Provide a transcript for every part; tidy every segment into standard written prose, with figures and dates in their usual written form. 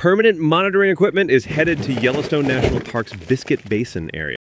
Permanent monitoring equipment is headed to Yellowstone National Park's Biscuit Basin area.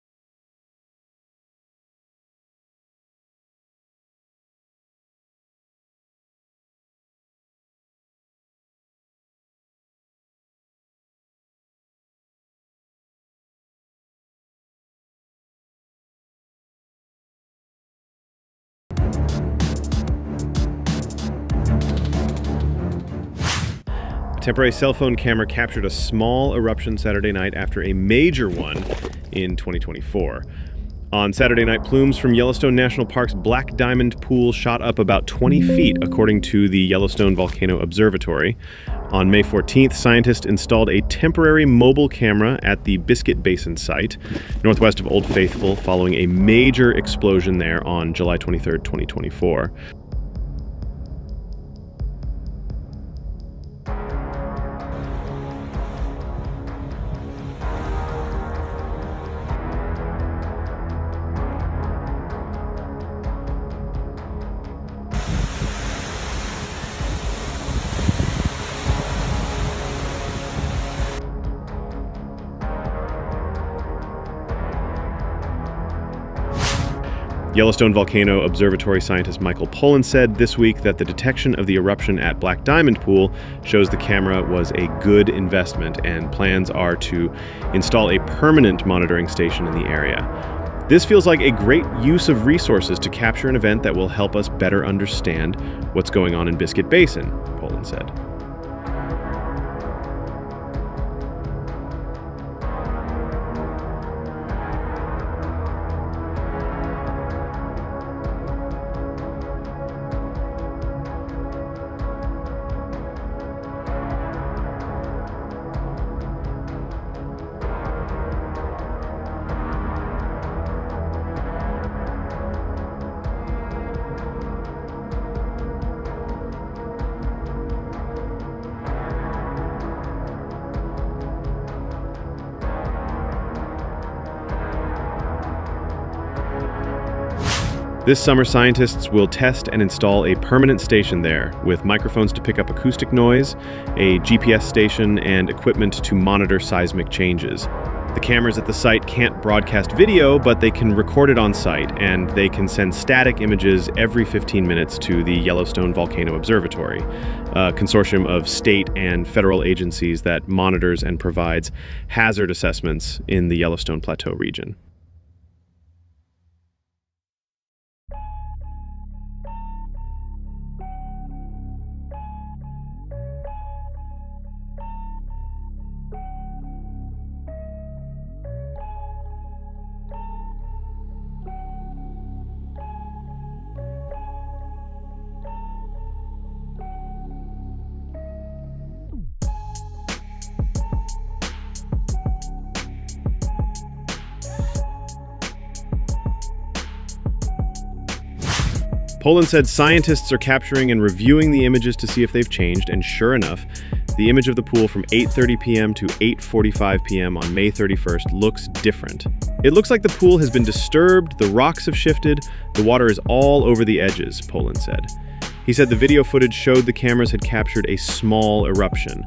A temporary cell phone camera captured a small eruption Saturday night after a major one in 2024. On Saturday night, plumes from Yellowstone National Park's Black Diamond Pool shot up about 20 feet, according to the Yellowstone Volcano Observatory. On May 14th, scientists installed a temporary mobile camera at the Biscuit Basin site, northwest of Old Faithful, following a major explosion there on July 23rd, 2024. Yellowstone Volcano Observatory scientist Michael Pollan said this week that the detection of the eruption at Black Diamond Pool shows the camera was a good investment, and plans are to install a permanent monitoring station in the area. This feels like a great use of resources to capture an event that will help us better understand what's going on in Biscuit Basin, Pollan said. This summer, scientists will test and install a permanent station there with microphones to pick up acoustic noise, a GPS station, and equipment to monitor seismic changes. The cameras at the site can't broadcast video, but they can record it on site, and they can send static images every 15 minutes to the Yellowstone Volcano Observatory, a consortium of state and federal agencies that monitors and provides hazard assessments in the Yellowstone Plateau region. Pollan said scientists are capturing and reviewing the images to see if they've changed, and sure enough, the image of the pool from 8:30 p.m. to 8:45 p.m. on May 31st looks different. It looks like the pool has been disturbed, the rocks have shifted, the water is all over the edges, Pollan said. He said the video footage showed the cameras had captured a small eruption.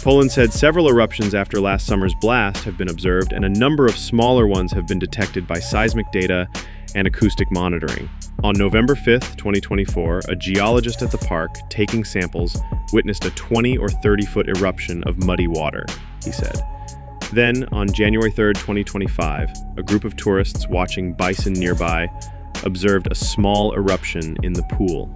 Pollan said several eruptions after last summer's blast have been observed, and a number of smaller ones have been detected by seismic data and acoustic monitoring. On November 5th, 2024, a geologist at the park taking samples witnessed a 20 or 30-foot eruption of muddy water, he said. Then, on January 3rd, 2025, a group of tourists watching bison nearby observed a small eruption in the pool.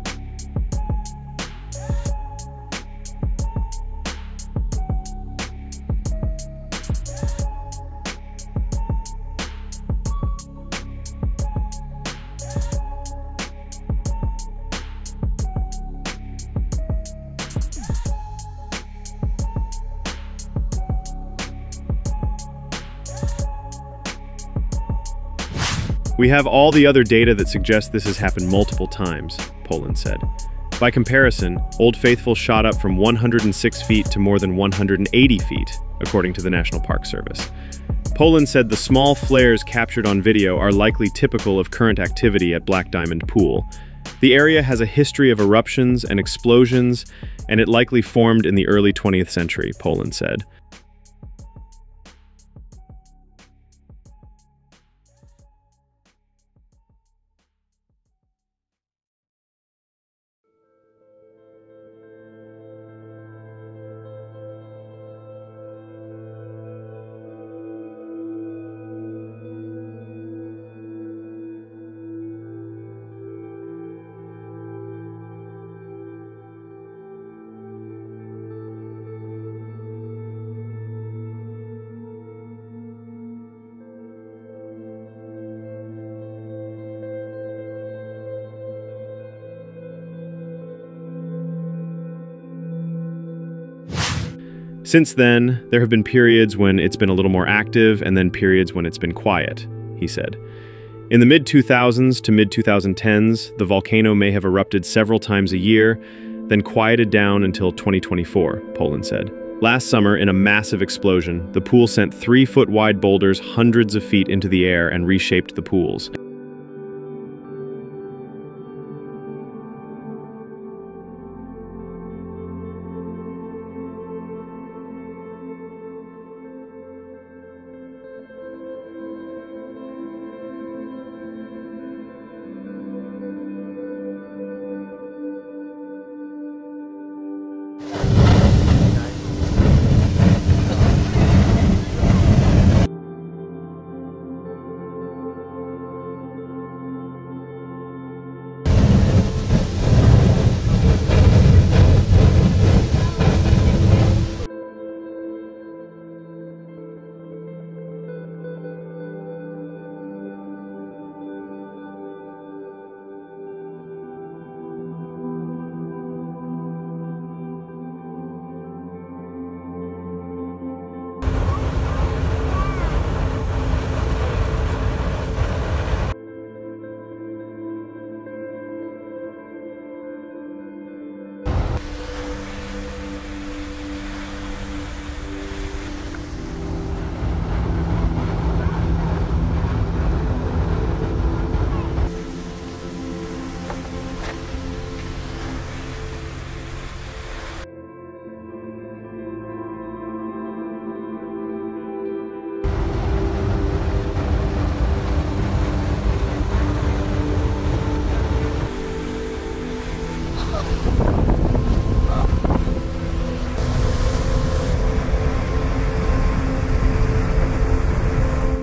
We have all the other data that suggests this has happened multiple times, Poland said. By comparison, Old Faithful shot up from 106 feet to more than 180 feet, according to the National Park Service. Poland said the small flares captured on video are likely typical of current activity at Black Diamond Pool. The area has a history of eruptions and explosions, and it likely formed in the early 20th century, Poland said. Since then, there have been periods when it's been a little more active and then periods when it's been quiet, he said. In the mid-2000s to mid-2010s, the volcano may have erupted several times a year, then quieted down until 2024, Poland said. Last summer, in a massive explosion, the pool sent 3-foot-wide boulders hundreds of feet into the air and reshaped the pools.